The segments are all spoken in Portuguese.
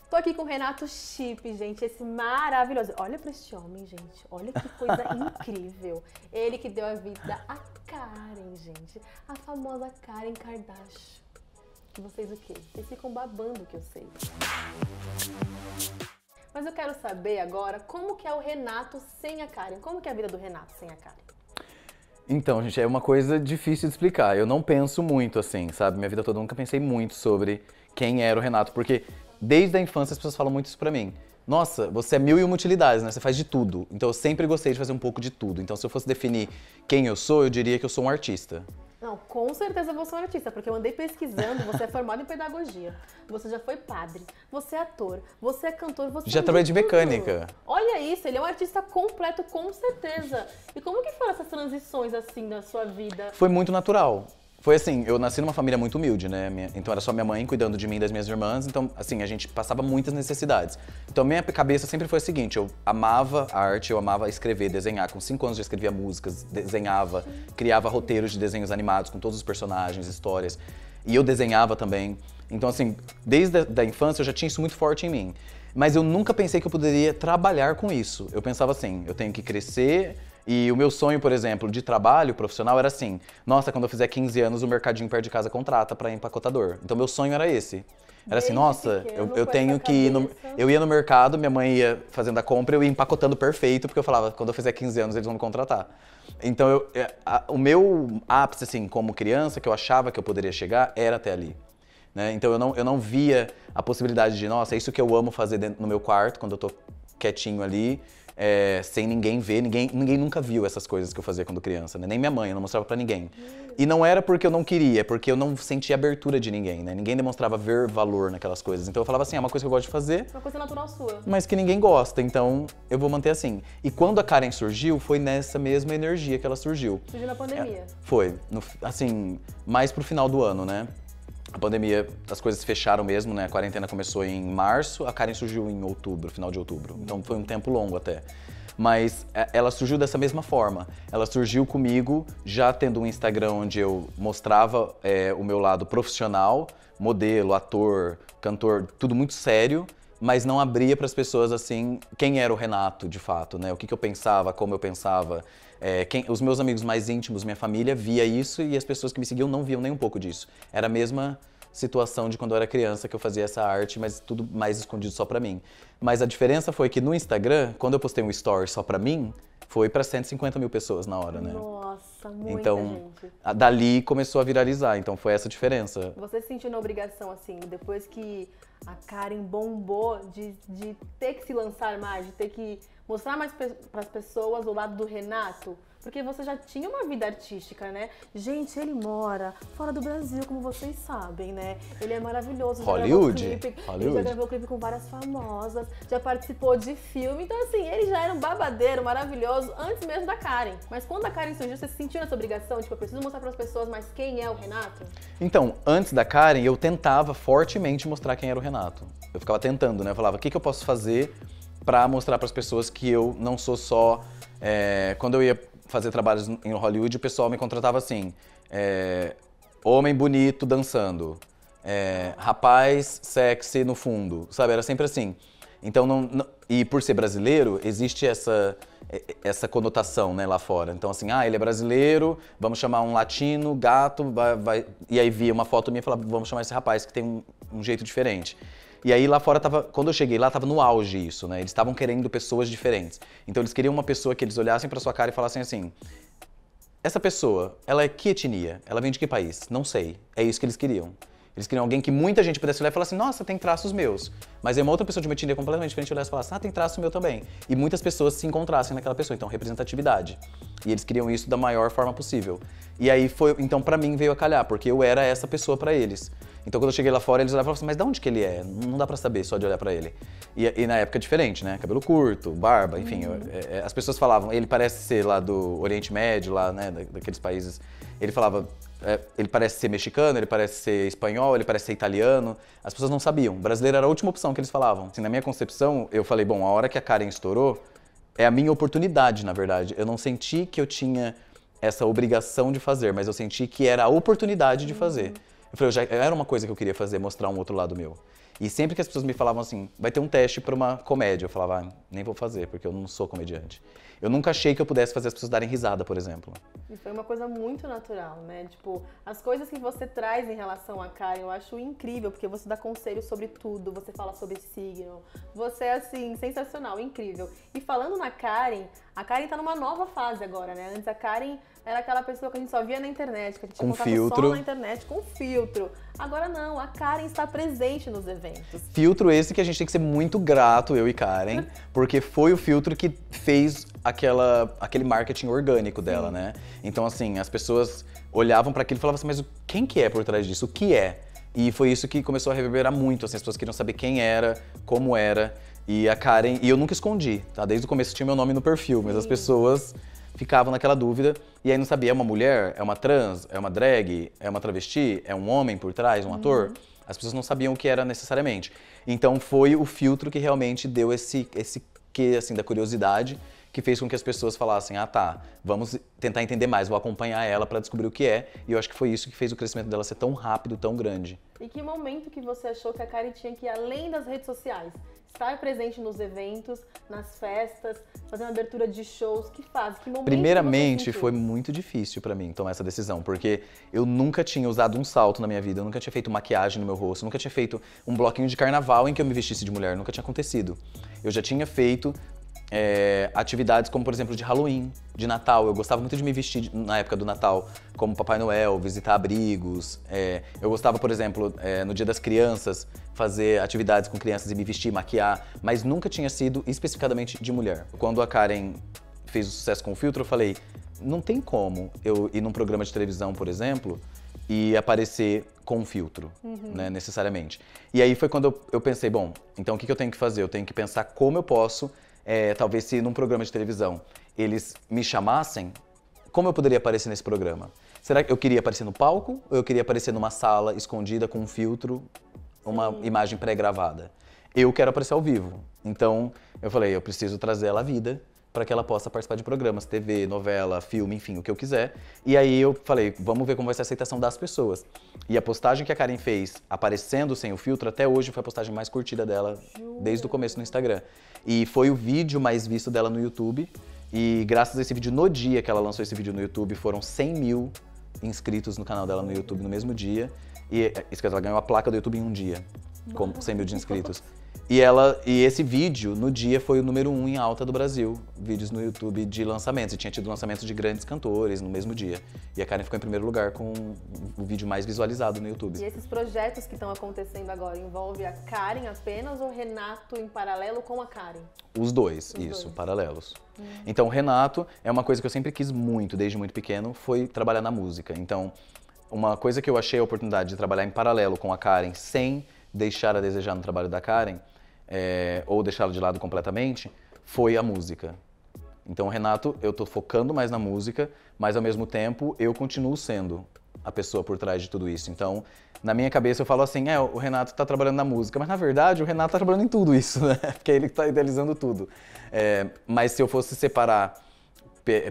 Tô aqui com o Renato Chipp, gente, esse maravilhoso. Olha pra este homem, gente, olha que coisa incrível. Ele que deu a vida a Karen, gente, a famosa Karen Kardashian. Que vocês o quê? Vocês ficam babando, que eu sei. Mas eu quero saber agora como que é o Renato sem a Karen. Como que é a vida do Renato sem a Karen? Então, gente, é uma coisa difícil de explicar. Eu não penso muito assim, sabe? Minha vida toda eu nunca pensei muito sobre quem era o Renato, porque desde a infância as pessoas falam muito isso pra mim. Nossa, você é mil e uma utilidades, né? Você faz de tudo. Então eu sempre gostei de fazer um pouco de tudo. Então se eu fosse definir quem eu sou, eu diria que eu sou um artista. Não, com certeza você é um artista, porque eu andei pesquisando, você é formado em pedagogia, você já foi padre, você é ator, você é cantor, você Já faz trabalhei de tudo. mecânica. Olha isso, ele é um artista completo, com certeza. E como que foram essas transições, assim, na sua vida? Foi muito natural. Foi assim, eu nasci numa família muito humilde, né? Então era só minha mãe cuidando de mim e das minhas irmãs, então assim, a gente passava muitas necessidades. Então minha cabeça sempre foi a seguinte, eu amava a arte, eu amava escrever, desenhar. Com 5 anos eu escrevia músicas, desenhava, criava roteiros de desenhos animados com todos os personagens, histórias. E eu desenhava também. Então assim, desde a infância eu já tinha isso muito forte em mim. Mas eu nunca pensei que eu poderia trabalhar com isso. Eu pensava assim, eu tenho que crescer. E o meu sonho, por exemplo, de trabalho profissional era assim, nossa, quando eu fizer 15 anos o mercadinho perto de casa contrata para empacotador. Então meu sonho era esse. Era assim, nossa, eu tenho que ir no... Eu ia no mercado, minha mãe ia fazendo a compra, eu ia empacotando perfeito, porque eu falava, quando eu fizer 15 anos eles vão me contratar. Então o meu ápice, assim, como criança, que eu achava que eu poderia chegar, era até ali. Né? Então eu não via a possibilidade de, nossa, é isso que eu amo fazer no meu quarto, quando eu tô quietinho ali, sem ninguém ver, ninguém nunca viu essas coisas que eu fazia quando criança, né? Nem minha mãe, eu não mostrava pra ninguém. E não era porque eu não queria, é porque eu não sentia abertura de ninguém, né? Ninguém demonstrava ver valor naquelas coisas. Então eu falava assim, é uma coisa que eu gosto de fazer, Uma coisa natural sua. mas que ninguém gosta, então eu vou manter assim. E quando a Karen surgiu, foi nessa mesma energia que ela surgiu. Surgiu na pandemia. Foi, assim, mais pro final do ano, né? A pandemia, as coisas fecharam mesmo, né? A quarentena começou em março, a Karen surgiu em outubro, final de outubro. Então foi um tempo longo até. Mas ela surgiu dessa mesma forma. Ela surgiu comigo já tendo um Instagram onde eu mostrava o meu lado profissional, modelo, ator, cantor, tudo muito sério, mas não abria para as pessoas assim quem era o Renato de fato, né? O que eu pensava, como eu pensava. Os meus amigos mais íntimos, minha família, via isso e as pessoas que me seguiam não viam nem um pouco disso. Era a mesma situação de quando eu era criança que eu fazia essa arte, mas tudo mais escondido só pra mim. Mas a diferença foi que no Instagram, quando eu postei um story só pra mim, foi pra 150 mil pessoas na hora, né? Nossa, muita Então, gente. dali começou a viralizar, então foi essa a diferença. Você se sentiu na obrigação, assim, depois que a Karen bombou, de ter que se lançar mais, de ter que mostrar mais para as pessoas o lado do Renato? Porque você já tinha uma vida artística, né? Gente, ele mora fora do Brasil, como vocês sabem, né? Ele é maravilhoso. Hollywood? Ele já gravou clipe com várias famosas, já participou de filme. Então, assim, ele já era um babadeiro maravilhoso antes mesmo da Karen. Mas quando a Karen surgiu, você se sentiu nessa obrigação? Tipo, eu preciso mostrar para as pessoas, mas quem é o Renato? Então, antes da Karen, eu tentava fortemente mostrar quem era o Renato. Eu ficava tentando, né? Eu falava, o que eu posso fazer pra mostrar pras pessoas que eu não sou só... Quando eu ia fazer trabalhos em Hollywood, o pessoal me contratava assim, homem bonito dançando, rapaz sexy no fundo, sabe? Era sempre assim. Então, e por ser brasileiro, existe essa conotação, né, lá fora. Então assim, ele é brasileiro, vamos chamar um latino, gato, e aí via uma foto minha e falava, vamos chamar esse rapaz que tem um jeito diferente. E aí lá fora quando eu cheguei lá, tava no auge isso, né? Eles estavam querendo pessoas diferentes. Então eles queriam uma pessoa que eles olhassem pra sua cara e falassem assim, essa pessoa, ela é que etnia? Ela vem de que país? Não sei. É isso que eles queriam. Eles queriam alguém que muita gente pudesse olhar e falar assim, nossa, tem traços meus. Mas aí uma outra pessoa de uma etnia completamente diferente olhasse e falasse, tem traço meu também. E muitas pessoas se encontrassem naquela pessoa, então representatividade. E eles queriam isso da maior forma possível. E aí então pra mim veio a calhar, porque eu era essa pessoa pra eles. Então quando eu cheguei lá fora, eles olhavam e falavam assim, mas de onde que ele é? Não dá pra saber só de olhar pra ele. E na época diferente, né? Cabelo curto, barba, enfim. As pessoas falavam, ele parece ser lá do Oriente Médio, lá, né, daqueles países. Ele falava, ele parece ser mexicano, ele parece ser espanhol, ele parece ser italiano. As pessoas não sabiam. Brasileiro era a última opção que eles falavam. Assim, na minha concepção, eu falei, bom, a hora que a Karen estourou, é a minha oportunidade, na verdade. Eu não senti que eu tinha essa obrigação de fazer, mas eu senti que era a oportunidade de fazer. Eu falei, era uma coisa que eu queria fazer, mostrar um outro lado meu. E sempre que as pessoas me falavam assim, vai ter um teste para uma comédia, eu falava, ah, nem vou fazer, porque eu não sou comediante. Eu nunca achei que eu pudesse fazer as pessoas darem risada, por exemplo. E foi uma coisa muito natural, né? Tipo, as coisas que você traz em relação a Karen, eu acho incrível, porque você dá conselhos sobre tudo, você fala sobre signo, você é, assim, sensacional, incrível. E falando na Karen, a Karen tá numa nova fase agora, né? Antes a Karen era aquela pessoa que a gente só via na internet, que a gente Com contava filtro. só na internet, com filtro. Agora não, a Karen está presente nos eventos. Filtro esse que a gente tem que ser muito grato, eu e Karen, porque foi o filtro que fez aquele marketing orgânico dela, né? Então, assim, as pessoas olhavam para aquilo e falavam assim, mas quem que é por trás disso? O que é? E foi isso que começou a reverberar muito, assim, as pessoas queriam saber quem era, como era. E a Karen, e eu nunca escondi, tá? Desde o começo tinha meu nome no perfil, mas as pessoas ficavam naquela dúvida e aí não sabia, é uma mulher, é uma trans, é uma drag, é uma travesti, é um homem por trás, um ator? As pessoas não sabiam o que era necessariamente. Então foi o filtro que realmente deu esse quê, assim, da curiosidade, que fez com que as pessoas falassem, ah tá, vamos tentar entender mais, vou acompanhar ela para descobrir o que é. E eu acho que foi isso que fez o crescimento dela ser tão rápido, tão grande. E que momento que você achou que a Karen tinha que ir além das redes sociais? Estar presente nos eventos, nas festas, fazer uma abertura de shows, que faz? Que momento Primeiramente, que você foi sentiu? muito difícil pra mim tomar essa decisão, porque eu nunca tinha usado um salto na minha vida, eu nunca tinha feito maquiagem no meu rosto, nunca tinha feito um bloquinho de carnaval em que eu me vestisse de mulher, nunca tinha acontecido. Eu já tinha feito atividades como, por exemplo, de Halloween, de Natal. Eu gostava muito de me vestir na época do Natal como Papai Noel, visitar abrigos. Eu gostava, por exemplo, no Dia das Crianças, fazer atividades com crianças e me vestir, maquiar, mas nunca tinha sido especificadamente de mulher. Quando a Karen fez o sucesso com o filtro, eu falei, não tem como eu ir num programa de televisão, por exemplo, e aparecer com um filtro, né, necessariamente. E aí foi quando eu pensei, bom, então o que eu tenho que fazer? Eu tenho que pensar como eu posso, talvez se num programa de televisão eles me chamassem, como eu poderia aparecer nesse programa? Será que eu queria aparecer no palco ou eu queria aparecer numa sala escondida com um filtro, uma imagem pré-gravada? Eu quero aparecer ao vivo. Então eu falei, eu preciso trazer ela à vida para que ela possa participar de programas, TV, novela, filme, enfim, o que eu quiser. E aí eu falei, vamos ver como vai ser a aceitação das pessoas. E a postagem que a Karen fez, aparecendo sem o filtro, até hoje foi a postagem mais curtida dela desde o começo no Instagram. E foi o vídeo mais visto dela no YouTube. E graças a esse vídeo, no dia que ela lançou esse vídeo no YouTube, foram 100 mil inscritos no canal dela no YouTube no mesmo dia. E ela ganhou a placa do YouTube em um dia, com 100 mil de inscritos. E esse vídeo, no dia, foi o número 1 em alta do Brasil. Vídeos no YouTube de lançamentos. E tinha tido lançamentos de grandes cantores no mesmo dia. E a Karen ficou em primeiro lugar com o vídeo mais visualizado no YouTube. E esses projetos que estão acontecendo agora, envolve a Karen apenas ou o Renato em paralelo com a Karen? Os dois, paralelos. Então, o Renato é uma coisa que eu sempre quis muito, desde muito pequeno, foi trabalhar na música. Então, uma coisa que eu achei a oportunidade de trabalhar em paralelo com a Karen, sem deixar a desejar no trabalho da Karen, ou deixá-lo de lado completamente, foi a música. Então, o Renato, eu tô focando mais na música, mas ao mesmo tempo eu continuo sendo a pessoa por trás de tudo isso. Então, na minha cabeça eu falo assim, o Renato tá trabalhando na música, mas na verdade o Renato tá trabalhando em tudo isso, né? Porque é ele que tá idealizando tudo. Mas se eu fosse separar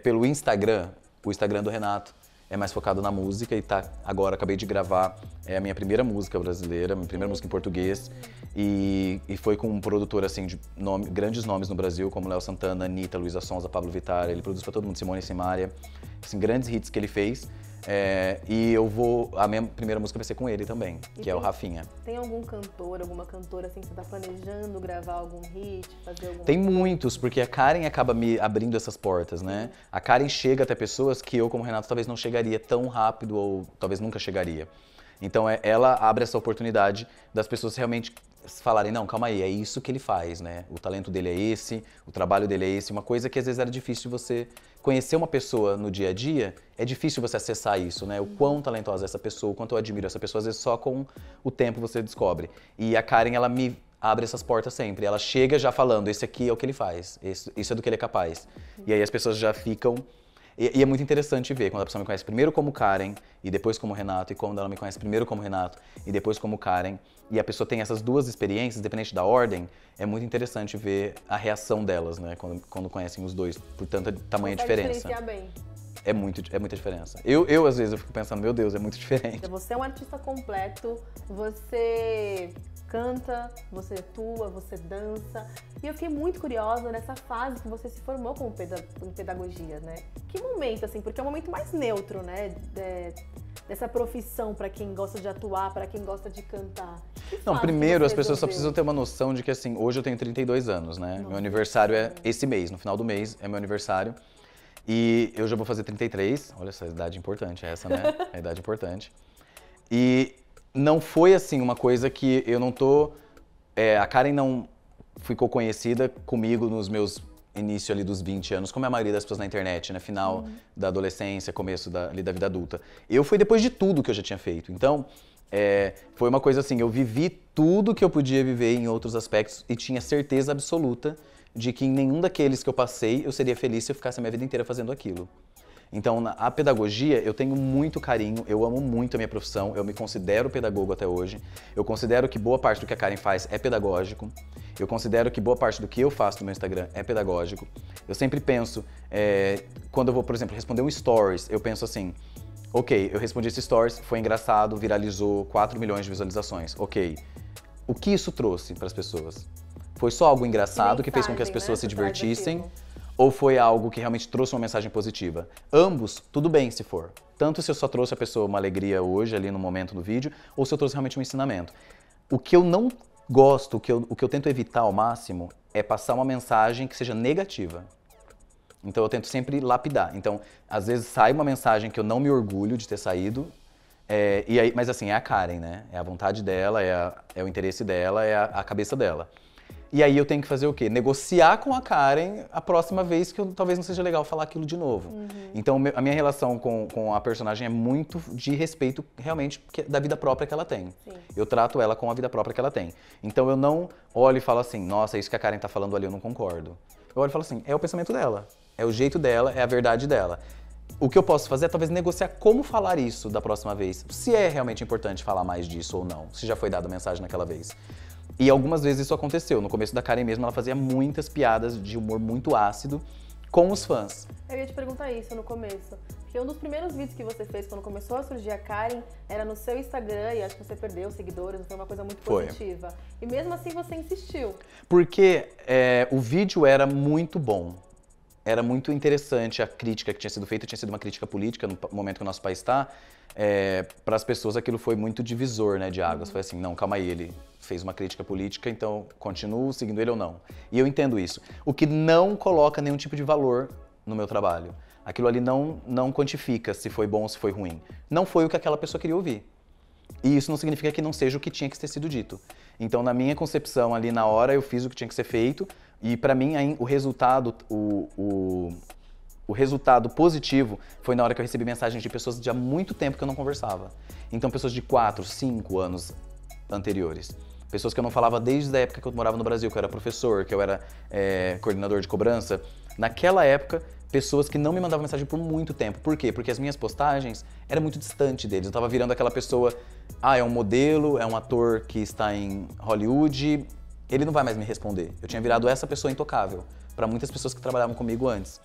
pelo Instagram, o Instagram do Renato é mais focado na música e agora acabei de gravar a minha primeira música brasileira, minha primeira música em português e foi com um produtor assim de grandes nomes no Brasil como Léo Santana, Anitta, Luísa Sonza, Pablo Vittar, ele produz pra todo mundo, Simone e Simaria, assim, grandes hits que ele fez. E a minha primeira música vai ser com ele também, que é o Rafinha. Tem algum cantor, alguma cantora assim que você tá planejando gravar algum hit, fazer alguma Tem muitos, porque a Karen acaba me abrindo essas portas, né? A Karen chega até pessoas que eu, como Renato, talvez não chegaria tão rápido ou talvez nunca chegaria. Então ela abre essa oportunidade das pessoas realmente falarem, não, calma aí, é isso que ele faz, né? O talento dele é esse, o trabalho dele é esse. Uma coisa que às vezes era difícil você conhecer uma pessoa no dia a dia, é difícil você acessar isso, né? O quão talentosa é essa pessoa, o quanto eu admiro essa pessoa, às vezes só com o tempo você descobre. E a Karen, ela me abre essas portas sempre. Ela chega já falando, esse aqui é o que ele faz, isso é do que ele é capaz. E aí as pessoas já ficam... E é muito interessante ver quando a pessoa me conhece primeiro como Karen e depois como Renato, e quando ela me conhece primeiro como Renato e depois como Karen, e a pessoa tem essas duas experiências, independente da ordem, é muito interessante ver a reação delas, né, quando conhecem os dois, por tanta tamanha diferença. Diferenciar bem. É muita diferença. Eu, às vezes, eu fico pensando, meu Deus, é muito diferente. Você é um artista completo, você canta, você atua, você dança. E eu fiquei muito curiosa nessa fase que você se formou como em pedagogia, né? Que momento, assim, porque é o momento mais neutro, né? Dessa profissão para quem gosta de atuar, para quem gosta de cantar. Não, primeiro as pessoas só precisam ter uma noção de que, assim, hoje eu tenho 32 anos, né? Meu aniversário é esse mês, no final do mês é meu aniversário. E eu já vou fazer 33, olha essa idade importante essa, né? A idade importante. E não foi, assim, uma coisa que eu não tô... a Karen não ficou conhecida comigo nos meus início ali dos 20 anos, como é a maioria das pessoas na internet, né? Final da adolescência, começo ali da vida adulta. Eu fui depois de tudo que eu já tinha feito. Então, foi uma coisa assim, eu vivi tudo que eu podia viver em outros aspectos e tinha certeza absoluta de que em nenhum daqueles que eu passei eu seria feliz se eu ficasse a minha vida inteira fazendo aquilo. Então, a pedagogia, eu tenho muito carinho, eu amo muito a minha profissão, eu me considero pedagogo até hoje. Eu considero que boa parte do que a Karen faz é pedagógico. Eu considero que boa parte do que eu faço no meu Instagram é pedagógico. Eu sempre penso, quando eu vou, por exemplo, responder um stories, eu penso assim, ok, eu respondi esse stories, foi engraçado, viralizou 4 milhões de visualizações, ok. O que isso trouxe para as pessoas? Foi só algo engraçado que fez com que as pessoas se divertissem? Ou foi algo que realmente trouxe uma mensagem positiva? Ambos, tudo bem se for. Tanto se eu só trouxe a pessoa uma alegria hoje, ali no momento do vídeo, ou se eu trouxe realmente um ensinamento. O que eu não gosto, o que eu tento evitar ao máximo, é passar uma mensagem que seja negativa. Então eu tento sempre lapidar. Então, às vezes sai uma mensagem que eu não me orgulho de ter saído, mas assim, é a Karen, né? É a vontade dela, é o interesse dela, é a cabeça dela. E aí eu tenho que fazer o quê? Negociar com a Karen a próxima vez que talvez não seja legal falar aquilo de novo. Então a minha relação com a personagem é muito de respeito realmente da vida própria que ela tem. Sim. Eu trato ela com a vida própria que ela tem. Então eu não olho e falo assim, nossa, isso que a Karen tá falando ali eu não concordo. Eu olho e falo assim, é o pensamento dela, é o jeito dela, é a verdade dela. O que eu posso fazer é talvez negociar como falar isso da próxima vez. Se é realmente importante falar mais disso ou não, se já foi dada a mensagem naquela vez. E algumas vezes isso aconteceu. No começo da Karen mesmo, ela fazia muitas piadas de humor muito ácido com os fãs. Eu ia te perguntar isso no começo. Porque um dos primeiros vídeos que você fez quando começou a surgir a Karen era no seu Instagram e acho que você perdeu seguidores, não foi uma coisa muito positiva. E mesmo assim você insistiu. Porque o vídeo era muito bom. Era muito interessante a crítica que tinha sido feita, tinha sido uma crítica política no momento que o nosso país está. Para as pessoas aquilo foi muito divisor, né, de águas. Foi assim, não, calma aí, ele fez uma crítica política, então continuo seguindo ele ou não. E eu entendo isso. O que não coloca nenhum tipo de valor no meu trabalho. Aquilo ali não quantifica se foi bom ou se foi ruim. Não foi o que aquela pessoa queria ouvir. E isso não significa que não seja o que tinha que ter sido dito. Então, na minha concepção, ali na hora, eu fiz o que tinha que ser feito. E para mim, o resultado, o resultado positivo foi na hora que eu recebi mensagens de pessoas de há muito tempo que eu não conversava. Então, pessoas de 4, 5 anos anteriores. Pessoas que eu não falava desde a época que eu morava no Brasil, que eu era professor, que eu era coordenador de cobrança. Naquela época, pessoas que não me mandavam mensagem por muito tempo. Por quê? Porque as minhas postagens eram muito distante deles. Eu tava virando aquela pessoa, é um modelo, é um ator que está em Hollywood, ele não vai mais me responder. Eu tinha virado essa pessoa intocável para muitas pessoas que trabalhavam comigo antes.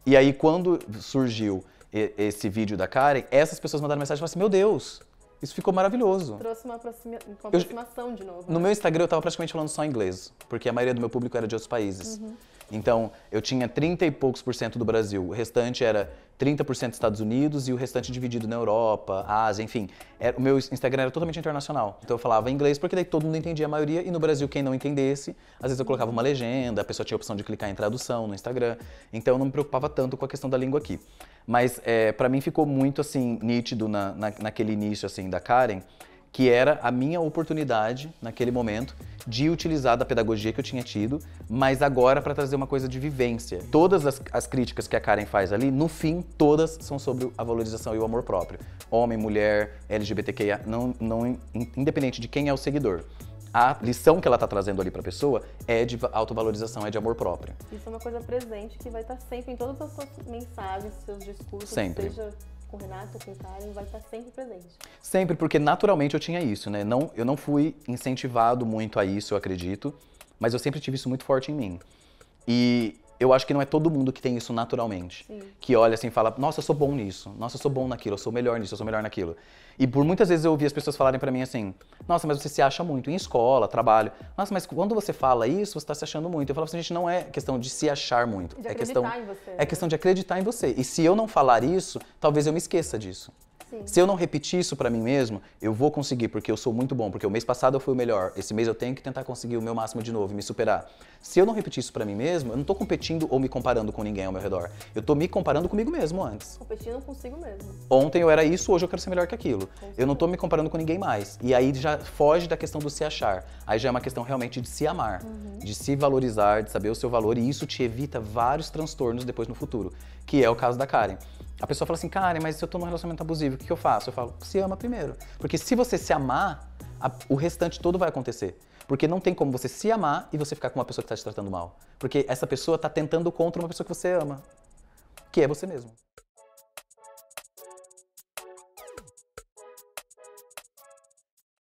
E aí, quando surgiu esse vídeo da Karen, essas pessoas mandaram mensagem e falaram assim, meu Deus, isso ficou maravilhoso. Trouxe uma aproximação de novo. No meu Instagram eu tava praticamente falando só inglês, porque a maioria do meu público era de outros países. Então, eu tinha 30 e poucos % do Brasil, o restante era 30% Estados Unidos e o restante dividido na Europa, Ásia, enfim. O meu Instagram era totalmente internacional. Então eu falava inglês porque daí todo mundo entendia a maioria e no Brasil quem não entendesse, às vezes eu colocava uma legenda, a pessoa tinha a opção de clicar em tradução no Instagram. Então eu não me preocupava tanto com a questão da língua aqui. Mas pra mim ficou muito assim nítido naquele início assim da Karen, que era a minha oportunidade, naquele momento, de utilizar da pedagogia que eu tinha tido, mas agora para trazer uma coisa de vivência. Todas as críticas que a Karen faz ali, no fim, todas são sobre a valorização e o amor próprio. Homem, mulher, LGBTQIA, independente de quem é o seguidor. A lição que ela está trazendo ali para a pessoa é de autovalorização, é de amor próprio. Isso é uma coisa presente que vai estar sempre em todas as suas mensagens, seus discursos, sempre. Seja com o Renato, com o Karen, vai estar sempre presente. Sempre, porque naturalmente eu tinha isso, né? Eu não fui incentivado muito a isso, eu acredito, mas eu sempre tive isso muito forte em mim. E eu acho que não é todo mundo que tem isso naturalmente. Sim. Que olha assim e fala, nossa, eu sou bom nisso, nossa, eu sou bom naquilo, eu sou melhor nisso, eu sou melhor naquilo. E por muitas vezes eu ouvi as pessoas falarem pra mim assim, nossa, mas você se acha muito em escola, trabalho. Nossa, mas quando você fala isso, você tá se achando muito. Eu falava assim, gente, não é questão de se achar muito. De é acreditar em você. É questão de acreditar em você. E se eu não falar isso, talvez eu me esqueça disso. Sim. Se eu não repetir isso pra mim mesmo, eu vou conseguir, porque eu sou muito bom, porque o mês passado eu fui o melhor, esse mês eu tenho que tentar conseguir o meu máximo de novo, me superar. Se eu não repetir isso pra mim mesmo, eu não tô competindo ou me comparando com ninguém ao meu redor. Eu tô me comparando comigo mesmo antes. Competindo consigo mesmo. Ontem eu era isso, hoje eu quero ser melhor que aquilo. Eu não tô me comparando com ninguém mais. E aí já foge da questão do se achar. Aí já é uma questão realmente de se amar, de se valorizar, de saber o seu valor, e isso te evita vários transtornos depois no futuro, que é o caso da Karen. A pessoa fala assim, Karen, mas se eu tô num relacionamento abusivo, o que eu faço? Eu falo, se ama primeiro. Porque se você se amar, o restante todo vai acontecer. Porque não tem como você se amar e você ficar com uma pessoa que tá te tratando mal. Porque essa pessoa tá tentando contra uma pessoa que você ama, que é você mesmo.